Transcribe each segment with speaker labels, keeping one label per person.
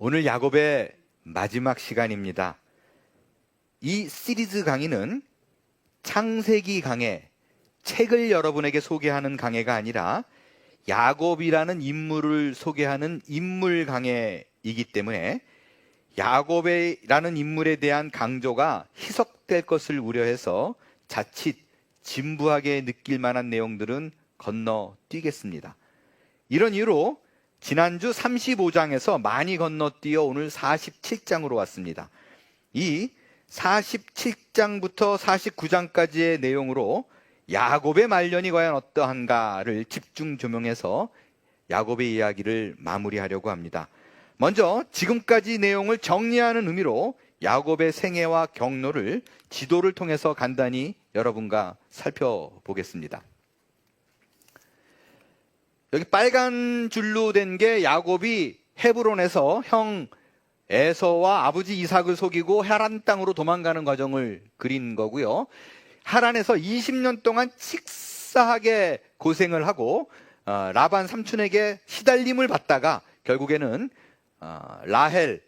Speaker 1: 오늘 야곱의 마지막 시간입니다. 이 시리즈 강의는 창세기 강해, 책을 여러분에게 소개하는 강해가 아니라 야곱이라는 인물을 소개하는 인물 강해이기 때문에 야곱이라는 인물에 대한 강조가 희석될 것을 우려해서 자칫 진부하게 느낄 만한 내용들은 건너뛰겠습니다. 이런 이유로 지난주 35장에서 많이 건너뛰어 오늘 47장으로 왔습니다. 이 47장부터 49장까지의 내용으로 야곱의 말년이 과연 어떠한가를 집중 조명해서 야곱의 이야기를 마무리하려고 합니다. 먼저 지금까지 내용을 정리하는 의미로 야곱의 생애와 경로를 지도를 통해서 간단히 여러분과 살펴보겠습니다. 여기 빨간 줄로 된 게 야곱이 헤브론에서 형 에서와 아버지 이삭을 속이고 하란 땅으로 도망가는 과정을 그린 거고요. 하란에서 20년 동안 식사하게 고생을 하고 라반 삼촌에게 시달림을 받다가 결국에는 라헬,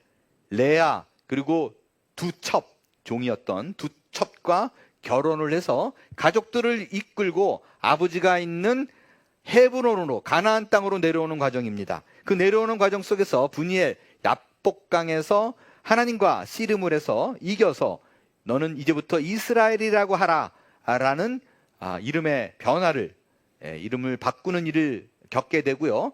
Speaker 1: 레아 그리고 두 첩, 종이었던 두 첩과 결혼을 해서 가족들을 이끌고 아버지가 있는 헤브론으로 가나안 땅으로 내려오는 과정입니다. 그 내려오는 과정 속에서 브니엘 야복강에서 하나님과 씨름을 해서 이겨서 너는 이제부터 이스라엘이라고 하라 라는 이름의 변화를 이름을 바꾸는 일을 겪게 되고요.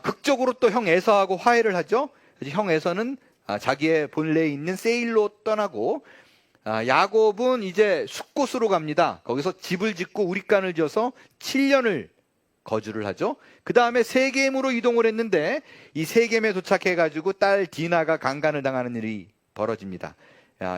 Speaker 1: 극적으로 또 형 에서하고 화해를 하죠. 형 에서는 자기의 본래에 있는 세일로 떠나고 야곱은 이제 숫곳으로 갑니다. 거기서 집을 짓고 우릿간을 지어서 7년을 거주를 하죠. 그 다음에 세겜으로 이동을 했는데 이 세겜에 도착해가지고 딸 디나가 강간을 당하는 일이 벌어집니다.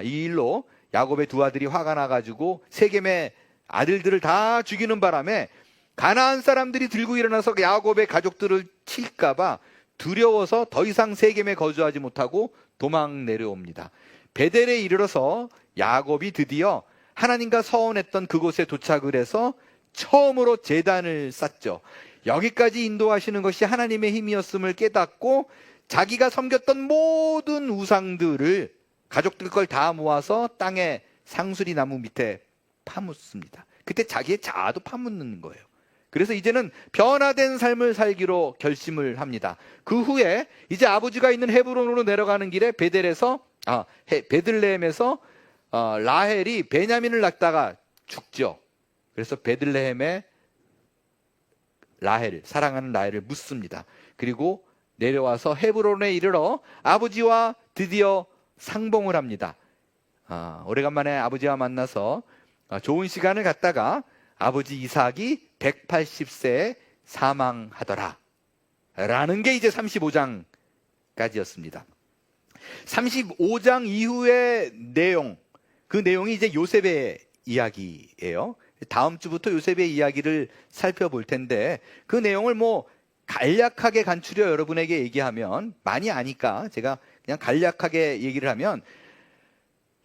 Speaker 1: 이 일로 야곱의 두 아들이 화가 나가지고 세겜의 아들들을 다 죽이는 바람에 가나안 사람들이 들고 일어나서 야곱의 가족들을 칠까봐 두려워서 더 이상 세겜에 거주하지 못하고 도망 내려옵니다. 베델에 이르러서 야곱이 드디어 하나님과 서원했던 그곳에 도착을 해서 처음으로 제단을 쌓죠. 여기까지 인도하시는 것이 하나님의 힘이었음을 깨닫고 자기가 섬겼던 모든 우상들을 가족들 걸 다 모아서 땅에 상수리 나무 밑에 파묻습니다. 그때 자기의 자아도 파묻는 거예요. 그래서 이제는 변화된 삶을 살기로 결심을 합니다. 그 후에 이제 아버지가 있는 헤브론으로 내려가는 길에 베들레헴에서 라헬이 베냐민을 낳다가 죽죠. 그래서 베들레헴에 라헬, 사랑하는 라헬을 묻습니다. 그리고 내려와서 헤브론에 이르러 아버지와 드디어 상봉을 합니다. 오래간만에 아버지와 만나서 좋은 시간을 갖다가 아버지 이삭이 180세에 사망하더라 라는 게 이제 35장까지였습니다. 35장 이후의 내용, 그 내용이 이제 요셉의 이야기예요. 다음 주부터 요셉의 이야기를 살펴볼 텐데 그 내용을 간략하게 간추려 여러분에게 얘기하면 많이 아니까 제가 그냥 간략하게 얘기를 하면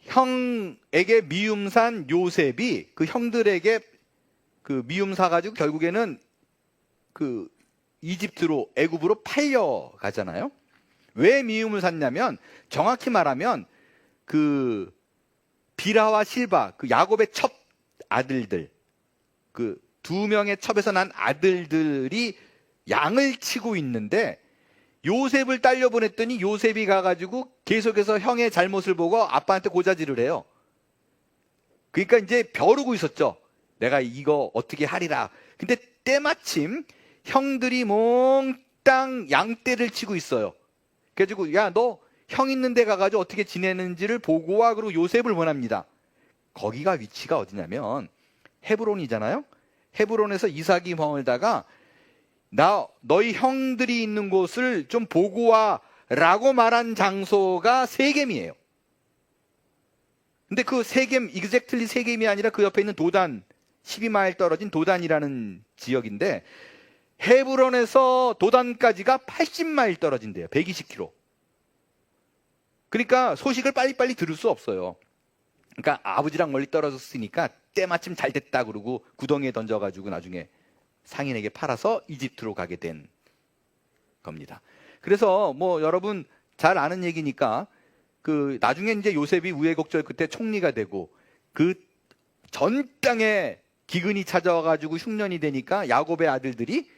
Speaker 1: 형에게 미움 산 요셉이 그 형들에게 그 미움 사가지고 결국에는 그 이집트로 애굽으로 팔려가잖아요. 왜 미움을 샀냐면 정확히 말하면 그 비라와 실바 그 야곱의 첩 아들들, 그 두 명의 첩에서 난 아들들이 양을 치고 있는데 요셉을 딸려 보냈더니 요셉이 가가지고 계속해서 형의 잘못을 보고 아빠한테 고자질을 해요. 그러니까 이제 벼르고 있었죠. 내가 이거 어떻게 하리라. 근데 때마침 형들이 몽땅 양떼를 치고 있어요. 그래가지고 야, 너 형 있는 데 가가지고 어떻게 지내는지를 보고 와. 그리고 요셉을 보냅니다. 거기가 위치가 어디냐면 헤브론이잖아요. 헤브론에서 이삭이 머물다가 너희 형들이 있는 곳을 좀 보고 와 라고 말한 장소가 세겜이에요. 근데 그 세겜, 익젝틀리 세겜이 아니라 그 옆에 있는 도단, 12마일 떨어진 도단이라는 지역인데 헤브론에서 도단까지가 80마일 떨어진대요. 120km. 그러니까 소식을 빨리빨리 들을 수 없어요. 그러니까 아버지랑 멀리 떨어졌으니까 때마침 잘 됐다 그러고 구덩이에 던져가지고 나중에 상인에게 팔아서 이집트로 가게 된 겁니다. 그래서 여러분 잘 아는 얘기니까 나중에 이제 요셉이 우여곡절 끝에 총리가 되고 그 전 땅에 기근이 찾아와가지고 흉년이 되니까 야곱의 아들들이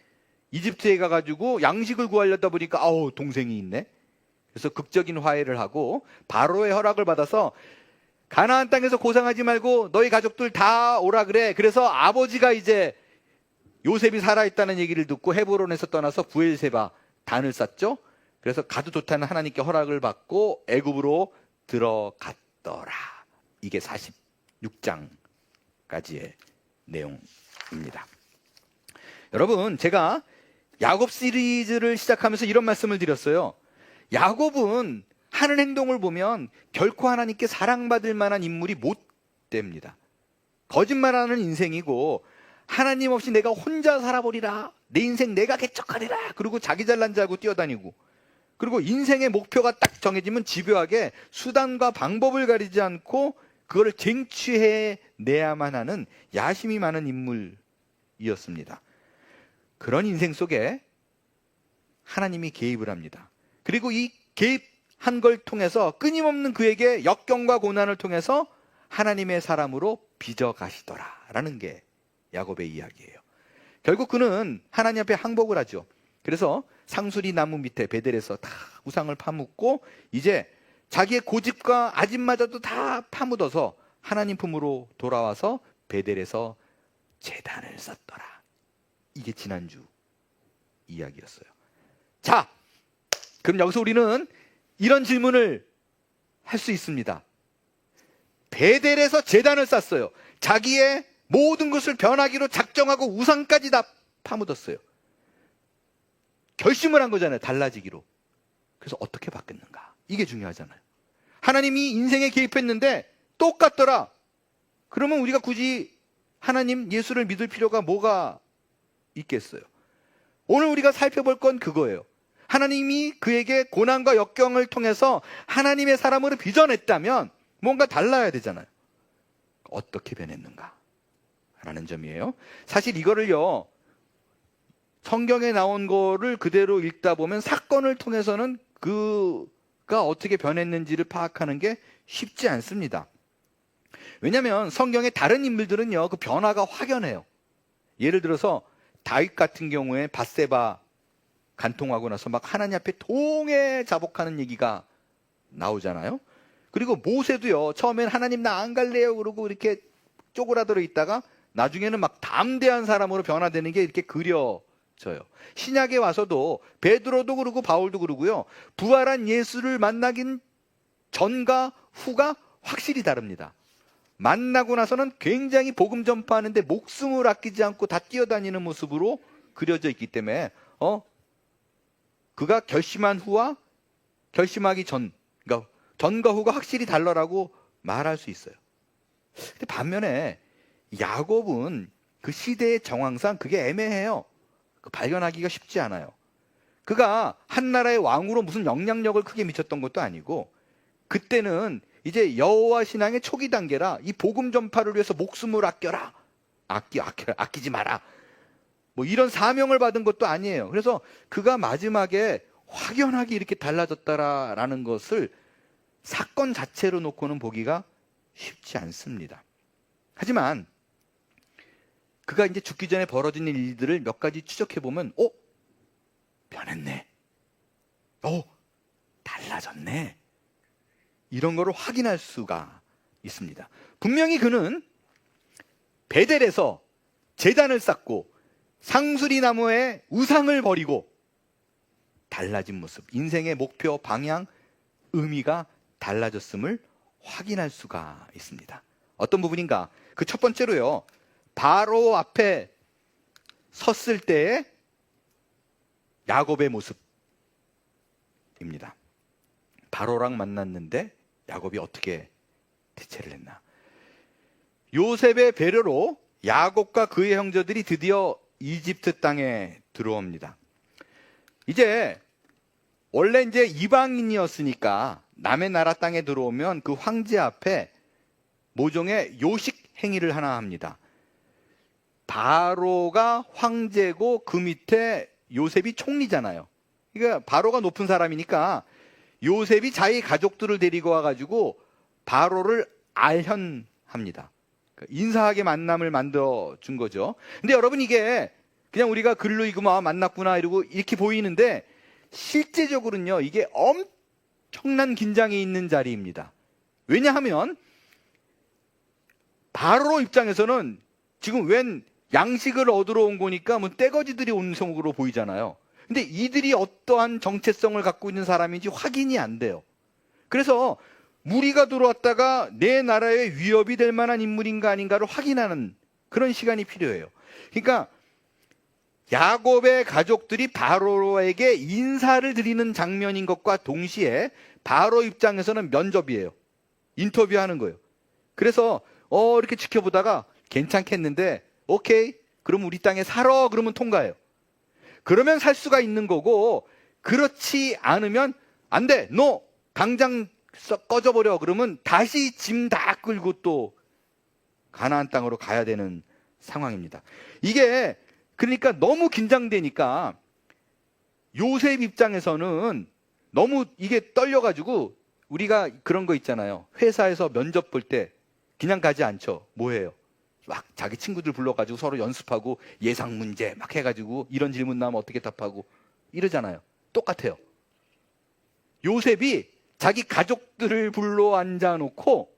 Speaker 1: 이집트에 가가지고 양식을 구하려다 보니까 아우 동생이 있네. 그래서 극적인 화해를 하고 바로의 허락을 받아서 가나안 땅에서 고생하지 말고 너희 가족들 다 오라 그래. 그래서 아버지가 이제 요셉이 살아있다는 얘기를 듣고 헤브론에서 떠나서 부엘세바 단을 쌓죠. 그래서 가도 좋다는 하나님께 허락을 받고 애굽으로 들어갔더라. 이게 46장까지의 내용입니다. 여러분, 제가 야곱 시리즈를 시작하면서 이런 말씀을 드렸어요. 야곱은 하는 행동을 보면 결코 하나님께 사랑받을 만한 인물이 못 됩니다. 거짓말하는 인생이고 하나님 없이 내가 혼자 살아버리라. 내 인생 내가 개척하리라. 그리고 자기 잘난 줄 알고 뛰어다니고, 그리고 인생의 목표가 딱 정해지면 집요하게 수단과 방법을 가리지 않고 그걸 쟁취해내야만 하는 야심이 많은 인물이었습니다. 그런 인생 속에 하나님이 개입을 합니다. 그리고 이 개입한 걸 통해서 끊임없는 그에게 역경과 고난을 통해서 하나님의 사람으로 빚어가시더라라는 게 야곱의 이야기예요. 결국 그는 하나님 앞에 항복을 하죠. 그래서 상수리 나무 밑에 베델에서 다 우상을 파묻고 이제 자기의 고집과 아집마저도 다 파묻어서 하나님 품으로 돌아와서 베델에서 제단을 쌓더라. 이게 지난주 이야기였어요. 자, 그럼 여기서 우리는 이런 질문을 할 수 있습니다. 베델에서 제단을 쌓았어요. 자기의 모든 것을 변하기로 작정하고 우상까지 다 파묻었어요. 결심을 한 거잖아요. 달라지기로. 그래서 어떻게 바뀌었는가? 이게 중요하잖아요. 하나님이 인생에 개입했는데 똑같더라. 그러면 우리가 굳이 하나님, 예수를 믿을 필요가 뭐가 있겠어요? 오늘 우리가 살펴볼 건 그거예요. 하나님이 그에게 고난과 역경을 통해서 하나님의 사람으로 빚어냈다면 뭔가 달라야 되잖아요. 어떻게 변했는가? 라는 점이에요. 사실 이거를요, 성경에 나온 거를 그대로 읽다 보면 사건을 통해서는 그가 어떻게 변했는지를 파악하는 게 쉽지 않습니다. 왜냐하면 성경의 다른 인물들은요, 그 변화가 확연해요. 예를 들어서 다윗 같은 경우에 밧세바 간통하고 나서 막 하나님 앞에 동에 자복하는 얘기가 나오잖아요. 그리고 모세도요, 처음엔 하나님 나 안 갈래요 그러고 이렇게 쪼그라들어 있다가 나중에는 막 담대한 사람으로 변화되는 게 이렇게 그려져요. 신약에 와서도 베드로도 그러고 바울도 그러고요, 부활한 예수를 만나긴 전과 후가 확실히 다릅니다. 만나고 나서는 굉장히 복음 전파하는데 목숨을 아끼지 않고 다 뛰어다니는 모습으로 그려져 있기 때문에 그가 결심한 후와 결심하기 전, 그러니까 전과 후가 확실히 달라라고 말할 수 있어요. 근데 반면에 야곱은 그 시대의 정황상 그게 애매해요. 발견하기가 쉽지 않아요. 그가 한 나라의 왕으로 무슨 영향력을 크게 미쳤던 것도 아니고, 그때는 이제 여호와 신앙의 초기 단계라 이 복음 전파를 위해서 목숨을 아껴라, 아끼지 마라, 뭐 이런 사명을 받은 것도 아니에요. 그래서 그가 마지막에 확연하게 이렇게 달라졌다라는 것을 사건 자체로 놓고는 보기가 쉽지 않습니다. 하지만 그가 이제 죽기 전에 벌어진 일들을 몇 가지 추적해 보면, 변했네, 달라졌네, 이런 거를 확인할 수가 있습니다. 분명히 그는 베델에서 제단을 쌓고 상수리 나무에 우상을 버리고 달라진 모습, 인생의 목표, 방향, 의미가 달라졌음을 확인할 수가 있습니다. 어떤 부분인가? 그 첫 번째로요, 바로 앞에 섰을 때의 야곱의 모습입니다. 바로랑 만났는데 야곱이 어떻게 대처를 했나? 요셉의 배려로 야곱과 그의 형제들이 드디어 이집트 땅에 들어옵니다. 이제 원래 이제 이방인이었으니까 남의 나라 땅에 들어오면 그 황제 앞에 모종의 요식 행위를 하나 합니다. 바로가 황제고 그 밑에 요셉이 총리잖아요. 그러니까 바로가 높은 사람이니까 요셉이 자기 가족들을 데리고 와가지고 바로를 알현합니다. 인사하게 만남을 만들어 준 거죠. 근데 여러분, 이게 그냥 우리가 글로 읽으면 만났구나 이러고 이렇게 보이는데 실제적으로는요, 이게 엄청난 긴장이 있는 자리입니다. 왜냐하면 바로 입장에서는 지금 웬 양식을 얻으러 온 거니까 뭐 떼거지들이 온 속으로 보이잖아요. 근데 이들이 어떠한 정체성을 갖고 있는 사람인지 확인이 안 돼요. 그래서 무리가 들어왔다가 내 나라에 위협이 될 만한 인물인가 아닌가를 확인하는 그런 시간이 필요해요. 그러니까 야곱의 가족들이 바로에게 인사를 드리는 장면인 것과 동시에 바로 입장에서는 면접이에요. 인터뷰하는 거예요. 그래서 이렇게 지켜보다가 괜찮겠는데 오케이, 그럼 우리 땅에 살아, 그러면 통과해요. 그러면 살 수가 있는 거고, 그렇지 않으면 안 돼, 너 당장 꺼져버려, 그러면 다시 짐 다 끌고 또 가나안 땅으로 가야 되는 상황입니다. 이게 그러니까 너무 긴장되니까 요셉 입장에서는 너무 이게 떨려가지고, 우리가 그런 거 있잖아요. 회사에서 면접 볼 때 그냥 가지 않죠. 뭐 해요? 막 자기 친구들 불러가지고 서로 연습하고 예상 문제 막 해가지고 이런 질문 나오면 어떻게 답하고 이러잖아요. 똑같아요. 요셉이 자기 가족들을 불러 앉아놓고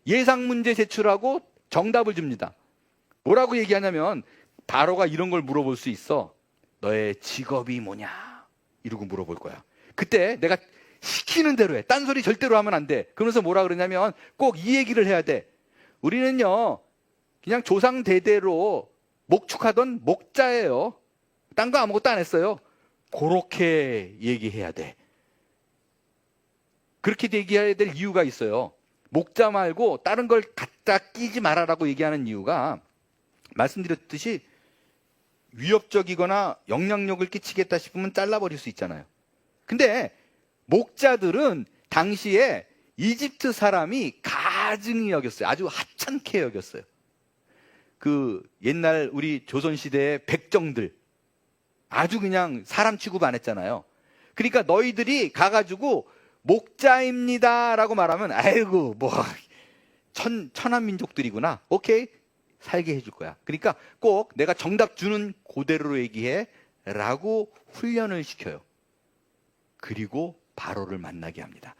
Speaker 1: 예상 문제 제출하고 정답을 줍니다. 뭐라고 얘기하냐면, 바로가 이런 걸 물어볼 수 있어. 너의 직업이 뭐냐? 이러고 물어볼 거야. 그때 내가 시키는 대로 해. 딴소리 절대로 하면 안 돼. 그러면서 뭐라 그러냐면 꼭 이 얘기를 해야 돼. 우리는요, 그냥 조상 대대로 목축하던 목자예요. 딴 거 아무것도 안 했어요. 그렇게 얘기해야 돼. 그렇게 얘기해야 될 이유가 있어요. 목자 말고 다른 걸 갖다 끼지 말아라고 얘기하는 이유가, 말씀드렸듯이 위협적이거나 영향력을 끼치겠다 싶으면 잘라버릴 수 있잖아요. 근데 목자들은 당시에 이집트 사람이 가증히 여겼어요. 아주 하찮게 여겼어요. 그 옛날 우리 조선시대의 백정들, 아주 그냥 사람 취급 안 했잖아요. 그러니까 너희들이 가가지고 목자입니다 라고 말하면, 아이고 뭐 천한 민족들이구나, 오케이, 살게 해줄 거야. 그러니까 꼭 내가 정답 주는 그대로 얘기해 라고 훈련을 시켜요. 그리고 바로를 만나게 합니다.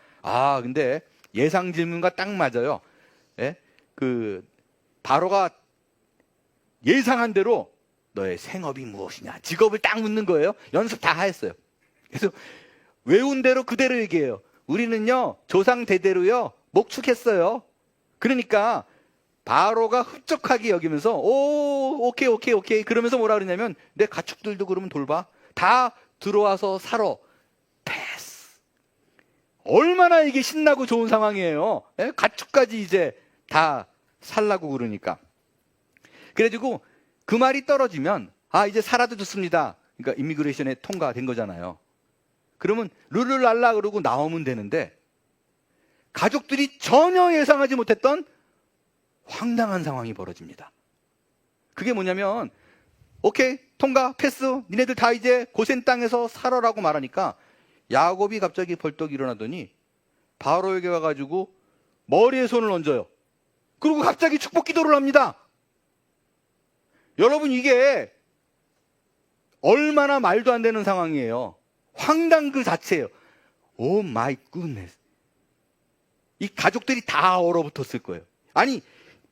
Speaker 1: 근데 예상 질문과 딱 맞아요. 예? 바로가 예상한 대로 너의 생업이 무엇이냐, 직업을 딱 묻는 거예요. 연습 다 했어요. 그래서 외운 대로 그대로 얘기해요. 우리는요, 조상 대대로요 목축했어요. 그러니까 바로가 흡족하게 여기면서 오케이 그러면서 뭐라 그러냐면, 내 가축들도 그러면 돌봐. 다 들어와서 살아. 패스. 얼마나 이게 신나고 좋은 상황이에요. 예? 가축까지 이제 다 살라고 그러니까. 그래가지고 그 말이 떨어지면, 이제 살아도 좋습니다. 그러니까 이미그레이션에 통과된 거잖아요. 그러면 룰루랄라 그러고 나오면 되는데, 가족들이 전혀 예상하지 못했던 황당한 상황이 벌어집니다. 그게 뭐냐면, 오케이, 통과, 패스, 니네들 다 이제 고센 땅에서 살아라고 말하니까 야곱이 갑자기 벌떡 일어나더니 바로에게 와가지고 머리에 손을 얹어요. 그리고 갑자기 축복 기도를 합니다. 여러분, 이게 얼마나 말도 안 되는 상황이에요. 황당 그 자체예요. 오 마이 굿네스. 이 가족들이 다 얼어붙었을 거예요. 아니,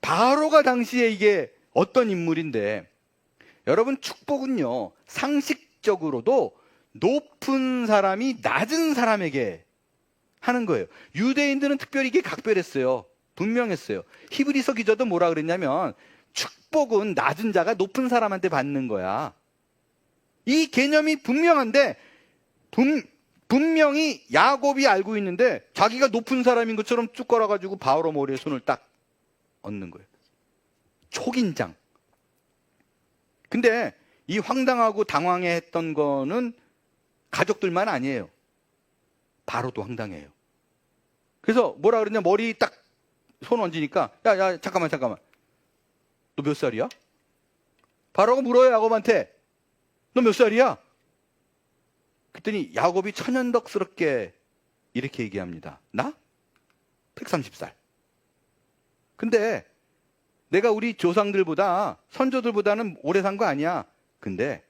Speaker 1: 바로가 당시에 이게 어떤 인물인데, 여러분, 축복은요 상식적으로도 높은 사람이 낮은 사람에게 하는 거예요. 유대인들은 특별히 이게 각별했어요. 분명했어요. 히브리서 기자도 뭐라 그랬냐면, 축복은 낮은 자가 높은 사람한테 받는 거야. 이 개념이 분명한데, 분명히 야곱이 알고 있는데 자기가 높은 사람인 것처럼 쭉 걸어가지고 바로 머리에 손을 딱 얹는 거예요. 초긴장. 근데 이 황당하고 당황했던 거는 가족들만 아니에요. 바로도 황당해요. 그래서 뭐라 그러냐, 머리 딱 손 얹으니까, 야 잠깐만 너 몇 살이야? 바로가 물어요, 야곱한테. 너 몇 살이야? 그랬더니 야곱이 천연덕스럽게 이렇게 얘기합니다. 나? 130살. 근데 내가 우리 조상들보다, 선조들보다는 오래 산 거 아니야. 근데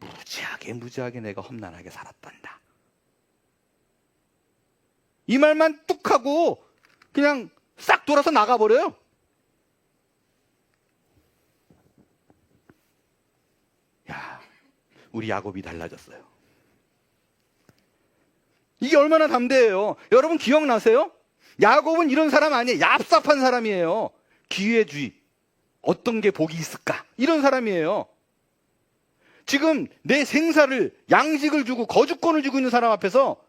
Speaker 1: 무지하게 내가 험난하게 살았단다. 이 말만 뚝 하고 그냥 싹 돌아서 나가버려요. 야, 우리 야곱이 달라졌어요. 이게 얼마나 담대해요. 여러분 기억나세요? 야곱은 이런 사람 아니에요. 얍삽한 사람이에요. 기회주의. 어떤 게 복이 있을까? 이런 사람이에요. 지금 내 생사를, 양식을 주고 거주권을 주고 있는 사람 앞에서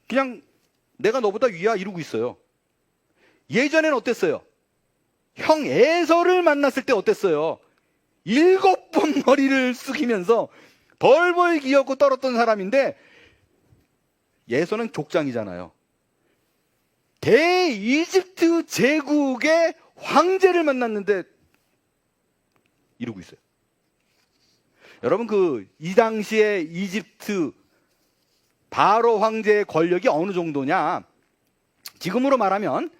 Speaker 1: 그냥 내가 너보다 위야 이러고 있어요. 예전에는 어땠어요? 형 에서를 만났을 때 어땠어요? 7번 머리를 숙이면서 벌벌 기었고 떨었던 사람인데, 에서는 족장이잖아요. 대이집트 제국의 황제를 만났는데 이러고 있어요. 여러분 이 당시에 이집트 바로 황제의 권력이 어느 정도냐? 지금으로 말하면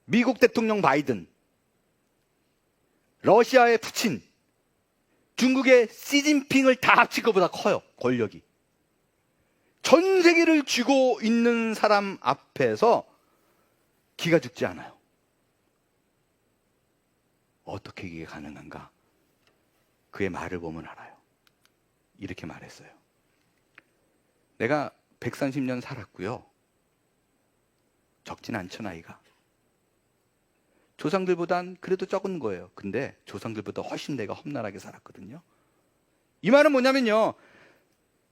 Speaker 1: 미국 대통령 바이든, 러시아의 푸친, 중국의 시진핑을 다 합칠 것보다 커요. 권력이. 전 세계를 쥐고 있는 사람 앞에서 기가 죽지 않아요. 어떻게 이게 가능한가? 그의 말을 보면 알아요. 이렇게 말했어요. 내가 130년 살았고요. 적진 않죠, 나이가. 조상들보단 그래도 적은 거예요. 근데 조상들보다 훨씬 내가 험난하게 살았거든요. 이 말은 뭐냐면요,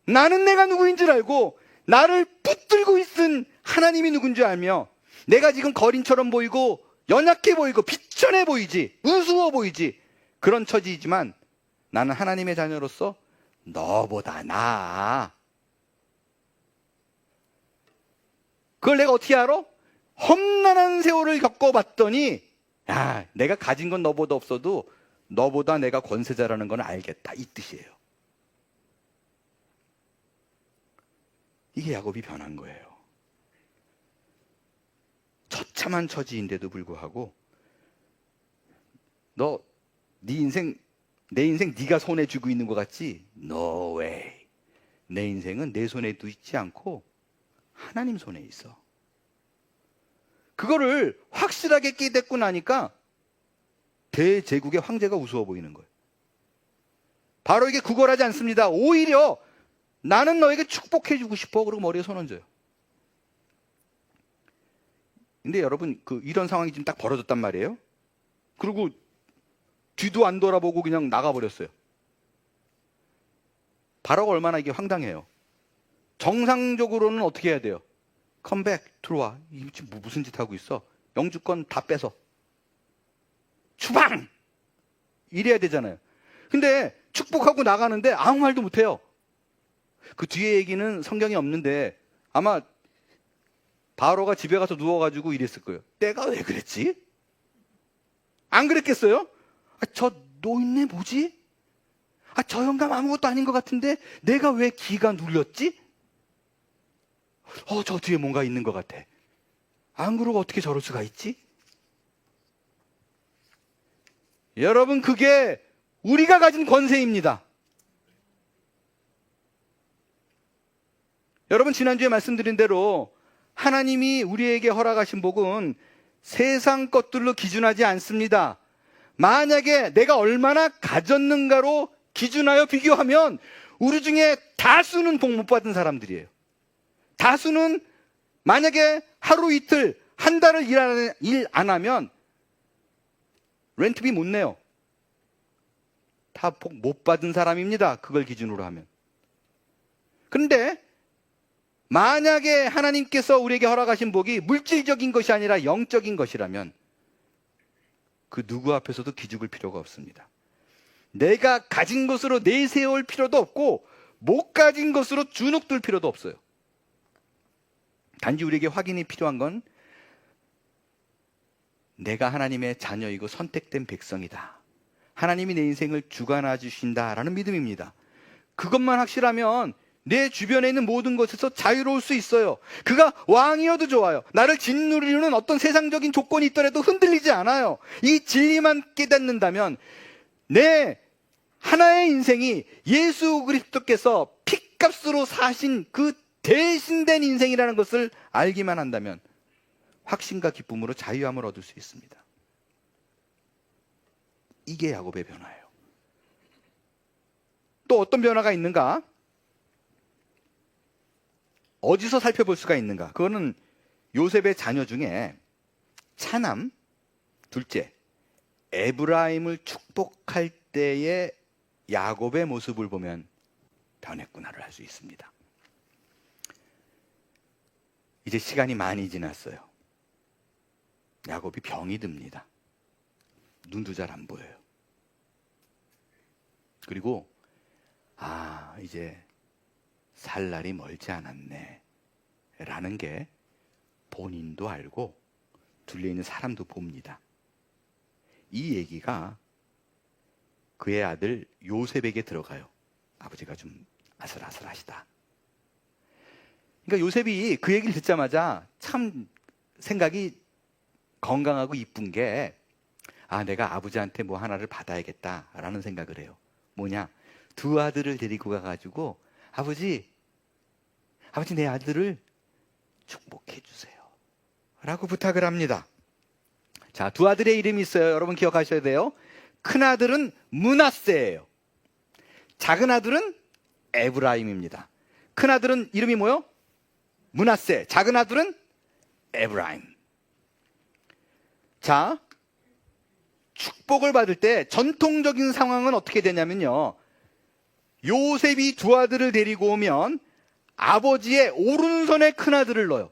Speaker 1: 나는 내가 누구인 줄 알고 나를 붙들고 있은 하나님이 누군 줄 알며, 내가 지금 거린처럼 보이고 연약해 보이고 비천해 보이지, 우스워 보이지, 그런 처지이지만 나는 하나님의 자녀로서 너보다 나아. 그걸 내가 어떻게 알아? 험난한 세월을 겪어봤더니, 야, 내가 가진 건 너보다 없어도 너보다 내가 권세자라는 건 알겠다, 이 뜻이에요. 이게 야곱이 변한 거예요. 처참한 처지인데도 불구하고 네 인생, 내 인생 네가 손에 쥐고 있는 것 같지? No way. 내 인생은 내 손에도 있지 않고 하나님 손에 있어. 그거를 확실하게 깨닫고 나니까 대제국의 황제가 우스워 보이는 거예요. 바로 이게 구걸하지 않습니다. 오히려 나는 너에게 축복해주고 싶어. 그러고 머리에 손 얹어요. 근데 여러분, 이런 상황이 지금 딱 벌어졌단 말이에요. 그리고 뒤도 안 돌아보고 그냥 나가버렸어요. 바로가 얼마나 이게 황당해요. 정상적으로는 어떻게 해야 돼요? 컴백, 들어와. 이 지금 무슨 짓 하고 있어? 영주권 다 뺏어. 추방! 이래야 되잖아요. 근데 축복하고 나가는데 아무 말도 못해요. 그 뒤에 얘기는 성경에 없는데 아마 바로가 집에 가서 누워가지고 이랬을 거예요. 내가 왜 그랬지? 안 그랬겠어요? 저 노인네 뭐지? 저 영감 아무것도 아닌 것 같은데 내가 왜 기가 눌렸지? 저 뒤에 뭔가 있는 것 같아. 안 그러고 어떻게 저럴 수가 있지? 여러분, 그게 우리가 가진 권세입니다. 여러분, 지난주에 말씀드린 대로 하나님이 우리에게 허락하신 복은 세상 것들로 기준하지 않습니다. 만약에 내가 얼마나 가졌는가로 기준하여 비교하면 우리 중에 다수는 복 못 받은 사람들이에요. 다수는 만약에 하루 이틀, 한 달을 일 안 하면 렌트비 못 내요. 다 복 못 받은 사람입니다. 그걸 기준으로 하면. 그런데 만약에 하나님께서 우리에게 허락하신 복이 물질적인 것이 아니라 영적인 것이라면 그 누구 앞에서도 기죽을 필요가 없습니다. 내가 가진 것으로 내세울 필요도 없고 못 가진 것으로 주눅들 필요도 없어요. 단지 우리에게 확인이 필요한 건 내가 하나님의 자녀이고 선택된 백성이다. 하나님이 내 인생을 주관해 주신다라는 믿음입니다. 그것만 확실하면 내 주변에 있는 모든 것에서 자유로울 수 있어요. 그가 왕이어도 좋아요. 나를 짓누르는 어떤 세상적인 조건이 있더라도 흔들리지 않아요. 이 진리만 깨닫는다면 내 하나의 인생이 예수 그리스도께서 핏값으로 사신 그 대신된 인생이라는 것을 알기만 한다면 확신과 기쁨으로 자유함을 얻을 수 있습니다. 이게 야곱의 변화예요. 또 어떤 변화가 있는가? 어디서 살펴볼 수가 있는가? 그거는 요셉의 자녀 중에 차남 둘째 에브라임을 축복할 때의 야곱의 모습을 보면 변했구나를 알 수 있습니다. 이제 시간이 많이 지났어요. 야곱이 병이 듭니다. 눈도 잘 안 보여요. 그리고 이제 살 날이 멀지 않았네 라는 게 본인도 알고 둘려 있는 사람도 봅니다. 이 얘기가 그의 아들 요셉에게 들어가요. 아버지가 좀 아슬아슬하시다. 그러니까 요셉이 그 얘기를 듣자마자 참 생각이 건강하고 이쁜 게 내가 아버지한테 뭐 하나를 받아야겠다라는 생각을 해요. 뭐냐? 두 아들을 데리고 가가지고 아버지 내 아들을 축복해 주세요 라고 부탁을 합니다. 자, 두 아들의 이름이 있어요. 여러분 기억하셔야 돼요. 큰 아들은 므낫세예요. 작은 아들은 에브라임입니다. 큰 아들은 이름이 뭐요? 므낫세. 작은 아들은 에브라임. 자, 축복을 받을 때 전통적인 상황은 어떻게 되냐면요, 요셉이 두 아들을 데리고 오면 아버지의 오른손에 큰 아들을 넣어요.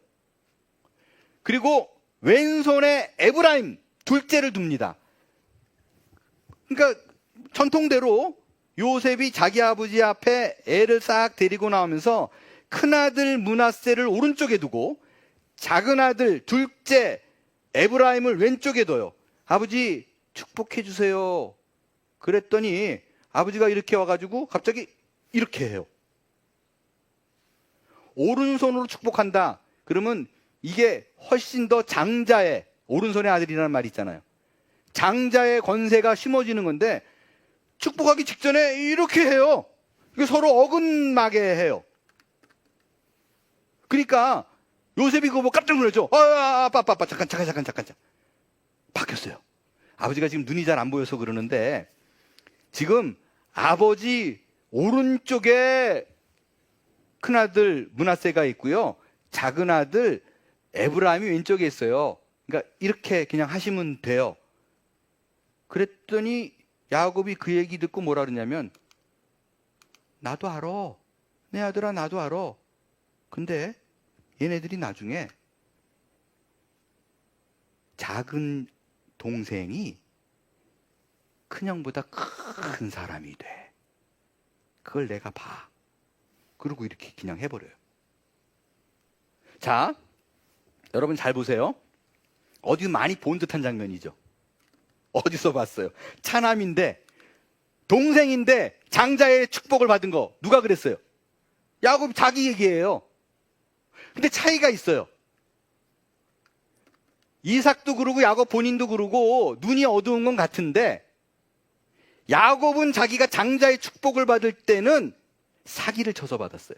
Speaker 1: 그리고 왼손에 에브라임 둘째를 둡니다. 그러니까 전통대로 요셉이 자기 아버지 앞에 애를 싹 데리고 나오면서 큰 아들 므낫세를 오른쪽에 두고 작은 아들 둘째 에브라임을 왼쪽에 둬요. 아버지 축복해 주세요. 그랬더니 아버지가 이렇게 와가지고 갑자기 이렇게 해요. 오른손으로 축복한다. 그러면 이게 훨씬 더 장자의, 오른손의 아들이라는 말이 있잖아요. 장자의 권세가 심어지는 건데 축복하기 직전에 이렇게 해요. 이게 서로 어긋나게 해요. 그러니까 요셉이 그거 보고 깜짝 놀라죠. 아빠 잠깐 바뀌었어요. 아버지가 지금 눈이 잘 안 보여서 그러는데 지금 아버지 오른쪽에 큰아들 므낫세가 있고요, 작은 아들 에브라임이 왼쪽에 있어요. 그러니까 이렇게 그냥 하시면 돼요. 그랬더니 야곱이 그 얘기 듣고 뭐라 그러냐면, 나도 알아. 내 아들아, 나도 알아. 근데 얘네들이 나중에 작은 동생이 큰형보다 큰 사람이 돼. 그걸 내가 봐. 그리고 이렇게 그냥 해버려요. 자, 여러분 잘 보세요. 어디서 많이 본 듯한 장면이죠. 어디서 봤어요? 차남인데, 동생인데 장자의 축복을 받은 거 누가 그랬어요? 야곱이 자기 얘기예요. 근데 차이가 있어요. 이삭도 그러고 야곱 본인도 그러고 눈이 어두운 건 같은데, 야곱은 자기가 장자의 축복을 받을 때는 사기를 쳐서 받았어요.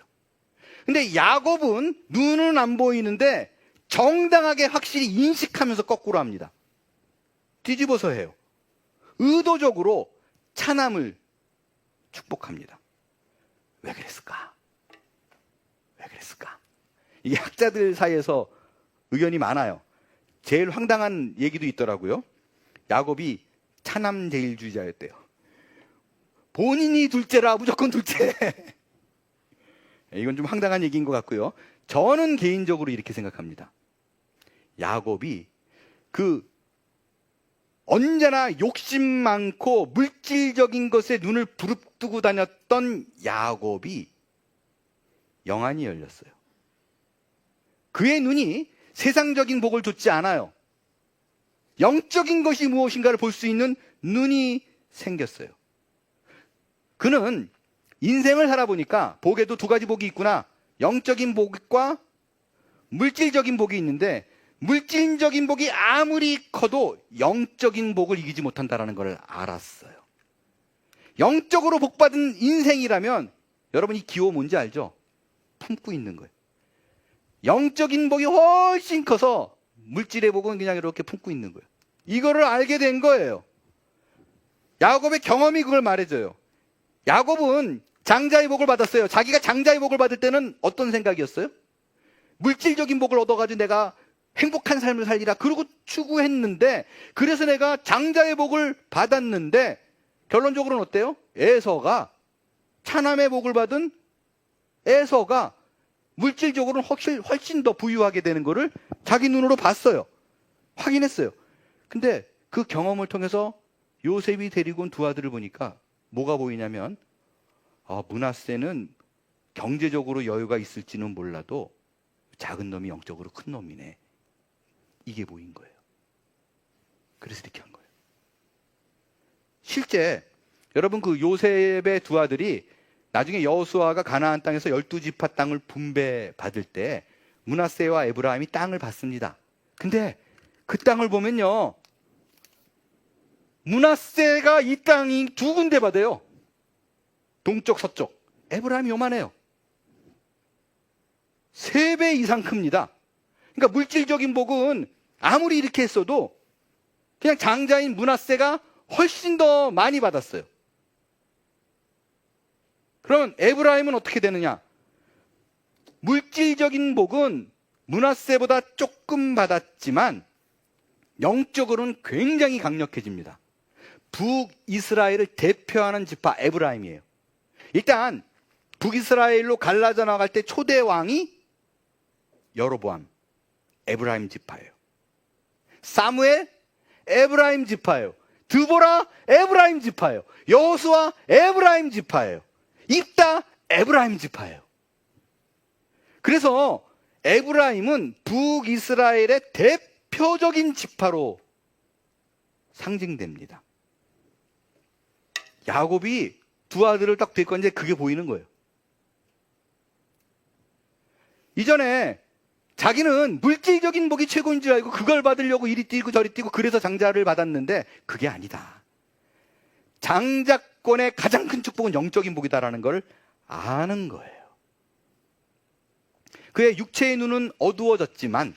Speaker 1: 근데 야곱은 눈은 안 보이는데 정당하게 확실히 인식하면서 거꾸로 합니다. 뒤집어서 해요. 의도적으로 차남을 축복합니다. 왜 그랬을까? 왜 그랬을까? 이게 학자들 사이에서 의견이 많아요. 제일 황당한 얘기도 있더라고요. 야곱이 차남 제일주의자였대요. 본인이 둘째라 무조건 둘째. 이건 좀 황당한 얘기인 것 같고요. 저는 개인적으로 이렇게 생각합니다. 야곱이 언제나 욕심 많고 물질적인 것에 눈을 부릅뜨고 다녔던 야곱이 영안이 열렸어요. 그의 눈이 세상적인 복을 좇지 않아요. 영적인 것이 무엇인가를 볼 수 있는 눈이 생겼어요. 그는 인생을 살아보니까 복에도 두 가지 복이 있구나. 영적인 복과 물질적인 복이 있는데 물질적인 복이 아무리 커도 영적인 복을 이기지 못한다는 걸 알았어요. 영적으로 복받은 인생이라면 여러분 이 기호 뭔지 알죠? 품고 있는 거예요. 영적인 복이 훨씬 커서 물질의 복은 그냥 이렇게 품고 있는 거예요. 이거를 알게 된 거예요. 야곱의 경험이 그걸 말해줘요. 야곱은 장자의 복을 받았어요. 자기가 장자의 복을 받을 때는 어떤 생각이었어요? 물질적인 복을 얻어가지고 내가 행복한 삶을 살리라 그러고 추구했는데, 그래서 내가 장자의 복을 받았는데 결론적으로는 어때요? 에서가, 차남의 복을 받은 에서가 물질적으로는 훨씬 더 부유하게 되는 거를 자기 눈으로 봤어요. 확인했어요. 근데 그 경험을 통해서 요셉이 데리고 온 두 아들을 보니까 뭐가 보이냐면, 므낫세는 경제적으로 여유가 있을지는 몰라도 작은 놈이 영적으로 큰 놈이네. 이게 보인 거예요. 그래서 이렇게 한 거예요. 실제 여러분 그 요셉의 두 아들이 나중에 여호수아가 가나안 땅에서 12지파 땅을 분배받을 때 므낫세와 에브라임이 땅을 받습니다. 근데 그 땅을 보면요, 므낫세가 이 땅이 두 군데 받아요. 동쪽 서쪽. 에브라임이 요만해요. 3배 이상 큽니다. 그러니까 물질적인 복은 아무리 이렇게 했어도 그냥 장자인 므낫세가 훨씬 더 많이 받았어요. 그럼 에브라임은 어떻게 되느냐? 물질적인 복은 므낫세보다 조금 받았지만 영적으로는 굉장히 강력해집니다. 북이스라엘을 대표하는 지파 에브라임이에요. 일단 북이스라엘로 갈라져 나갈 때 초대 왕이 여로보암, 에브라임 지파예요. 사무엘, 에브라임 지파예요. 드보라, 에브라임 지파예요. 여호수아, 에브라임 지파예요. 입다, 에브라임 지파예요. 그래서 에브라임은 북이스라엘의 대표적인 지파로 상징됩니다. 야곱이 두 아들을 딱 데리고 이제 그게 보이는 거예요. 이전에 자기는 물질적인 복이 최고인 줄 알고 그걸 받으려고 이리 뛰고 저리 뛰고 그래서 장자를 받았는데 그게 아니다. 장자권의 가장 큰 축복은 영적인 복이다라는 걸 아는 거예요. 그의 육체의 눈은 어두워졌지만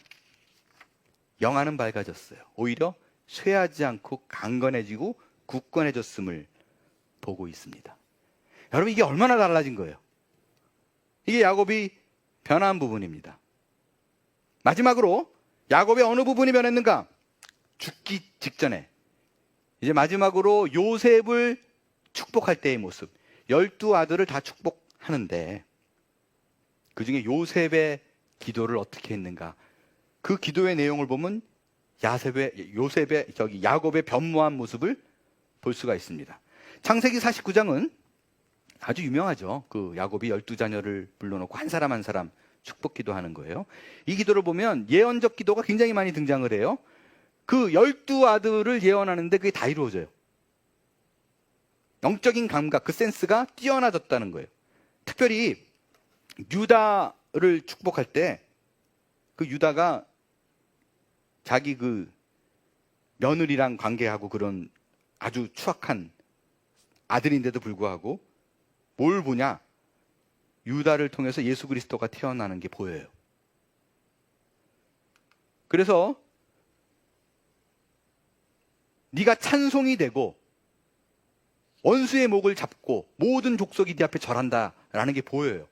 Speaker 1: 영안은 밝아졌어요. 오히려 쇠하지 않고 강건해지고 굳건해졌음을 보고 있습니다. 여러분, 이게 얼마나 달라진 거예요? 이게 야곱이 변한 부분입니다. 마지막으로 야곱의 어느 부분이 변했는가? 죽기 직전에 이제 마지막으로 요셉을 축복할 때의 모습. 12아들을 다 축복하는데 그 중에 요셉의 기도를 어떻게 했는가? 그 기도의 내용을 보면 야곱의 변모한 모습을 볼 수가 있습니다. 창세기 49장은 아주 유명하죠. 그 야곱이 12자녀를 불러놓고 한 사람 한 사람 축복 기도하는 거예요. 이 기도를 보면 예언적 기도가 굉장히 많이 등장을 해요. 그 12아들을 예언하는데 그게 다 이루어져요. 영적인 감각, 그 센스가 뛰어나졌다는 거예요. 특별히 유다를 축복할 때 그 유다가 자기 그 며느리랑 관계하고 그런 아주 추악한 아들인데도 불구하고 뭘 보냐? 유다를 통해서 예수 그리스도가 태어나는 게 보여요. 그래서 네가 찬송이 되고 원수의 목을 잡고 모든 족속이 네 앞에 절한다라는 게 보여요.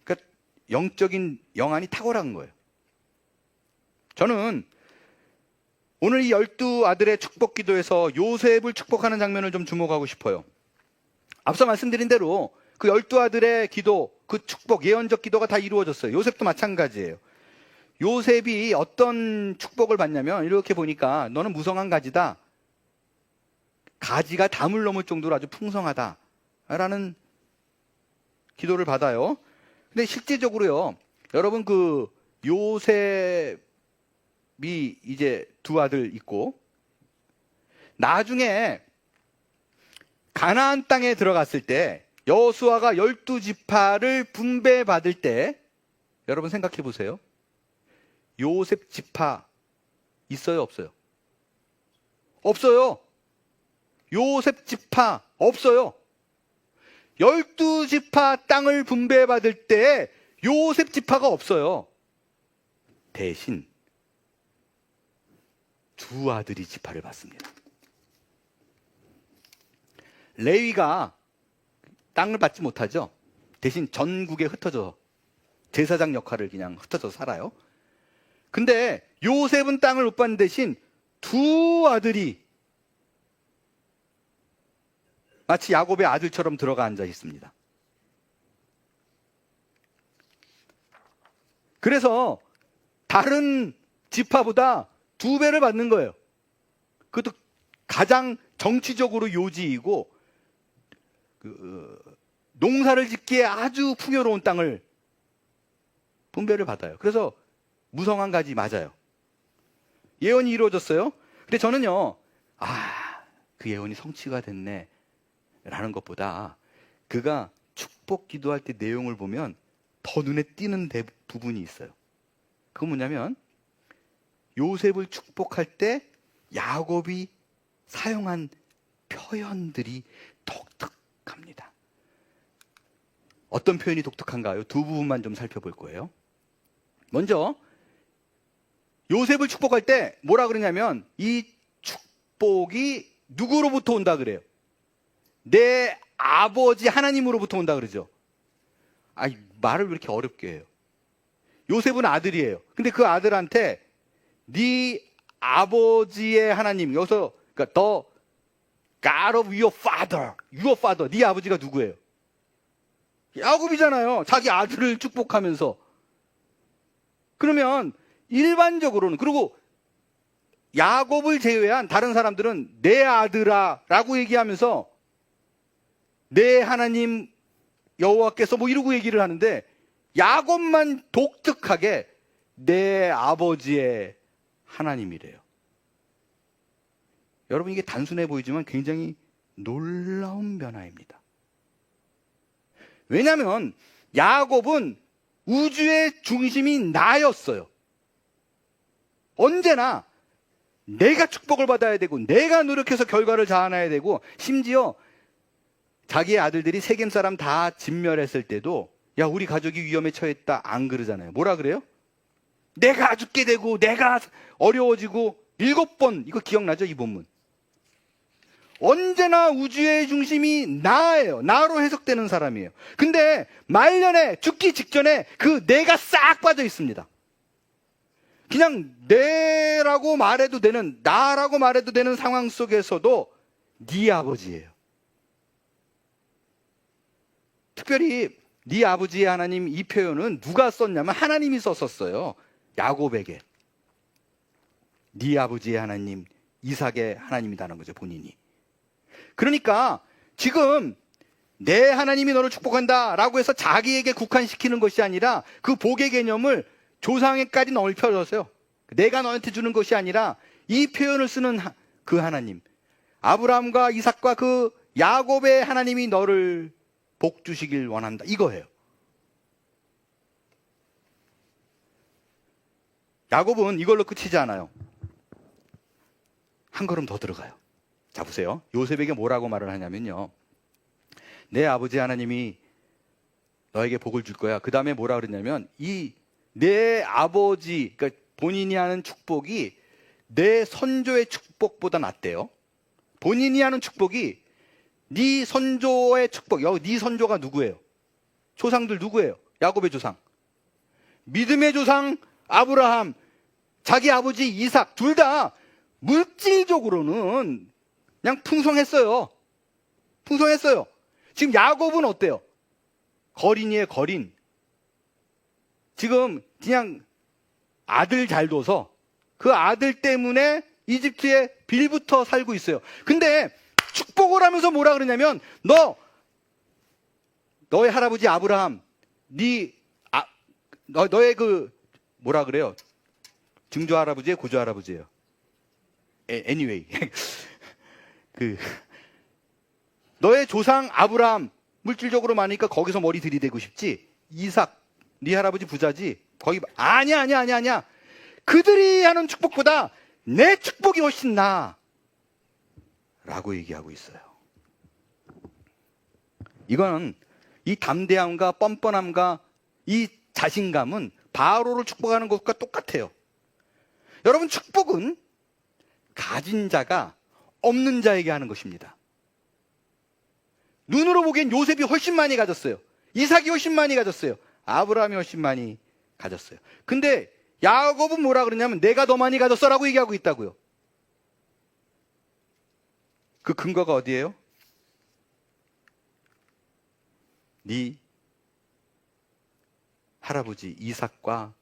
Speaker 1: 그러니까 영적인 영안이 탁월한 거예요. 저는 오늘 이 12아들의 축복 기도에서 요셉을 축복하는 장면을 좀 주목하고 싶어요. 앞서 말씀드린 대로 그 12아들의 기도, 그 축복, 예언적 기도가 다 이루어졌어요. 요셉도 마찬가지예요. 요셉이 어떤 축복을 받냐면 이렇게 보니까 너는 무성한 가지다. 가지가 담을 넘을 정도로 아주 풍성하다 라는 기도를 받아요. 근데 실제적으로요, 여러분 그 요셉이 이제 두 아들 있고 나중에 가나안 땅에 들어갔을 때 여호수아가 12지파를 분배받을 때 여러분 생각해 보세요. 요셉 지파 있어요, 없어요? 없어요. 요셉 지파 없어요. 12지파 땅을 분배받을 때 요셉 지파가 없어요. 대신 두 아들이 지파를 받습니다. 레위가 땅을 받지 못하죠. 대신 전국에 흩어져 제사장 역할을 그냥 흩어져 살아요. 근데 요셉은 땅을 못 받는 대신 두 아들이 마치 야곱의 아들처럼 들어가 앉아 있습니다. 그래서 다른 지파보다 2배를 받는 거예요. 그것도 가장 정치적으로 요지이고 농사를 짓기에 아주 풍요로운 땅을 분배를 받아요. 그래서 무성한 가지 맞아요. 예언이 이루어졌어요. 근데 저는요, 그 예언이 성취가 됐네 라는 것보다 그가 축복 기도할 때 내용을 보면 더 눈에 띄는 부분이 있어요. 그건 뭐냐면 요셉을 축복할 때 야곱이 사용한 표현들이 독특합니다. 어떤 표현이 독특한가요? 두 부분만 좀 살펴볼 거예요. 먼저 요셉을 축복할 때 뭐라 그러냐면 이 축복이 누구로부터 온다 그래요? 내 아버지 하나님으로부터 온다 그러죠. 말을 왜 이렇게 어렵게 해요? 요셉은 아들이에요. 근데 그 아들한테 네 아버지의 하나님, 여기서 그러니까 the God of your father, 네 아버지가 누구예요? 야곱이잖아요. 자기 아들을 축복하면서. 그러면 일반적으로는, 그리고 야곱을 제외한 다른 사람들은 내 아들아 라고 얘기하면서 내 하나님 여호와께서 뭐 이러고 얘기를 하는데 야곱만 독특하게 내 아버지의 하나님이래요. 여러분, 이게 단순해 보이지만 굉장히 놀라운 변화입니다. 왜냐하면 야곱은 우주의 중심이 나였어요. 언제나 내가 축복을 받아야 되고 내가 노력해서 결과를 자아내야 되고, 심지어 자기의 아들들이 세겜 사람 다 진멸했을 때도 야, 우리 가족이 위험에 처했다 안 그러잖아요. 뭐라 그래요? 내가 죽게 되고 내가 어려워지고 7번, 이거 기억나죠? 이 본문. 언제나 우주의 중심이 나예요. 나로 해석되는 사람이에요. 근데 말년에 죽기 직전에 그 내가 싹 빠져 있습니다. 그냥 내라고 말해도 되는, 나라고 말해도 되는 상황 속에서도 네 아버지예요. 특별히 네 아버지의 하나님, 이 표현은 누가 썼냐면 하나님이 썼었어요. 야곱에게. 네 아버지의 하나님, 이삭의 하나님이라는 거죠, 본인이. 그러니까 지금 내 하나님이 너를 축복한다 라고 해서 자기에게 국한시키는 것이 아니라 그 복의 개념을 조상에까지 넓혀졌어요. 내가 너한테 주는 것이 아니라 이 표현을 쓰는 그 하나님, 아브라함과 이삭과 그 야곱의 하나님이 너를 복 주시길 원한다, 이거예요. 야곱은 이걸로 끝이지 않아요. 한 걸음 더 들어가요. 자, 보세요. 요셉에게 뭐라고 말을 하냐면요, 내 아버지 하나님이 너에게 복을 줄 거야. 그 다음에 뭐라 그러냐면 이 내 아버지, 그러니까 본인이 하는 축복이 내 선조의 축복보다 낫대요. 본인이 하는 축복이 네 선조의 축복. 네 선조가 누구예요? 조상들 누구예요? 야곱의 조상, 믿음의 조상 아브라함, 자기 아버지 이삭, 둘 다 물질적으로는 그냥 풍성했어요. 풍성했어요. 지금 야곱은 어때요? 거린이에요, 거린. 지금 그냥 아들 잘 둬서 그 아들 때문에 이집트에 빌부터 살고 있어요. 근데 축복을 하면서 뭐라 그러냐면 너의 할아버지 아브라함, 너의 그 뭐라 그래요? 증조 할아버지예요, 고조 할아버지예요? anyway. 너의 조상 아브라함, 물질적으로 많으니까 거기서 머리 들이대고 싶지? 이삭, 네 할아버지 부자지? 거기 아니야. 그들이 하는 축복보다 내 축복이 훨씬 나아 라고 얘기하고 있어요. 이거는 이 담대함과 뻔뻔함과 이 자신감은 바로를 축복하는 것과 똑같아요. 여러분, 축복은 가진 자가 없는 자에게 하는 것입니다. 눈으로 보기엔 요셉이 훨씬 많이 가졌어요. 이삭이 훨씬 많이 가졌어요. 아브라함이 훨씬 많이 가졌어요. 근데 야곱은 뭐라 그러냐면 내가 더 많이 가졌어라고 얘기하고 있다고요. 그 근거가 어디예요? 네 할아버지 이삭과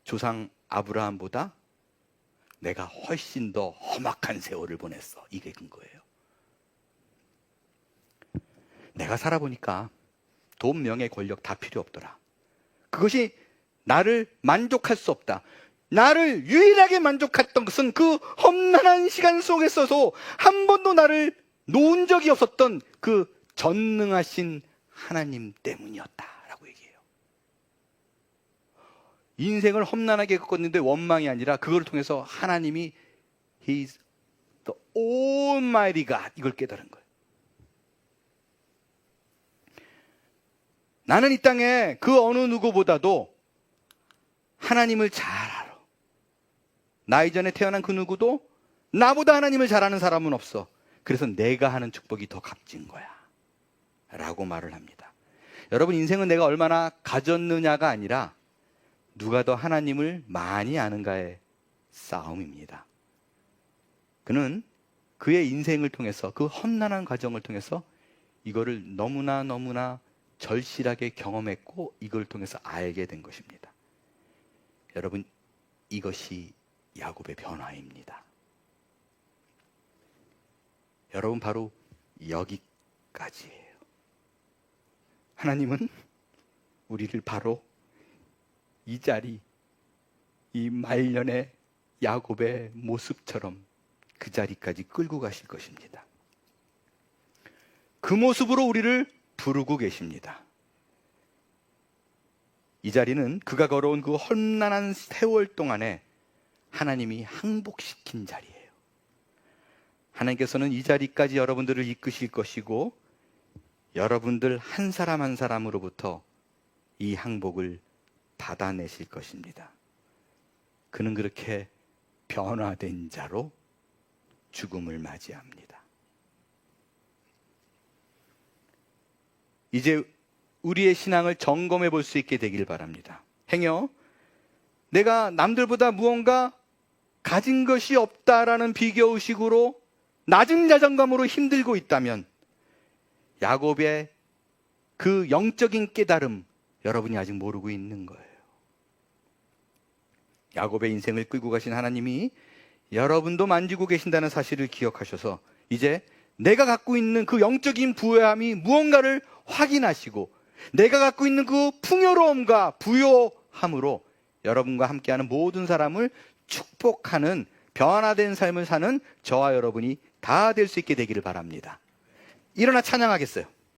Speaker 1: 조상 아브라함보다 내가 훨씬 더 험악한 세월을 보냈어. 이게 근거예요. 내가 살아보니까 돈, 명예, 권력 다 필요 없더라. 그것이 나를 만족할 수 없다. 나를 유일하게 만족했던 것은 그 험난한 시간 속에서도 한 번도 나를 놓은 적이 없었던 그 전능하신 하나님 때문이었다라고 얘기해요. 인생을 험난하게 겪었는데 원망이 아니라 그걸 통해서 하나님이 He is the Almighty God, 이걸 깨달은 거예요. 나는 이 땅에 그 어느 누구보다도 하나님을 잘 알아. 나 이전에 태어난 그 누구도 나보다 하나님을 잘 아는 사람은 없어. 그래서 내가 하는 축복이 더 값진 거야 라고 말을 합니다. 여러분, 인생은 내가 얼마나 가졌느냐가 아니라 누가 더 하나님을 많이 아는가의 싸움입니다. 그는 그의 인생을 통해서, 그 험난한 과정을 통해서 이거를 너무나 절실하게 경험했고 이걸 통해서 알게 된 것입니다. 여러분, 이것이 야곱의 변화입니다. 여러분, 바로 여기까지예요. 하나님은 우리를 바로 이 자리, 이 말년의 야곱의 모습처럼 그 자리까지 끌고 가실 것입니다. 그 모습으로 우리를 부르고 계십니다. 이 자리는 그가 걸어온 그 험난한 세월 동안에 하나님이 항복시킨 자리예요. 하나님께서는 이 자리까지 여러분들을 이끄실 것이고 여러분들 한 사람 한 사람으로부터 이 항복을 받아내실 것입니다. 그는 그렇게 변화된 자로 죽음을 맞이합니다. 이제 우리의 신앙을 점검해 볼 수 있게 되길 바랍니다. 행여 내가 남들보다 무언가 가진 것이 없다라는 비교의식으로 낮은 자존감으로 힘들고 있다면 야곱의 그 영적인 깨달음, 여러분이 아직 모르고 있는 거예요. 야곱의 인생을 끌고 가신 하나님이 여러분도 만지고 계신다는 사실을 기억하셔서 이제 내가 갖고 있는 그 영적인 부요함이 무언가를 확인하시고 내가 갖고 있는 그 풍요로움과 부요함으로 여러분과 함께하는 모든 사람을 축복하는 변화된 삶을 사는 저와 여러분이 다 될 수 있게 되기를 바랍니다. 일어나 찬양하겠어요.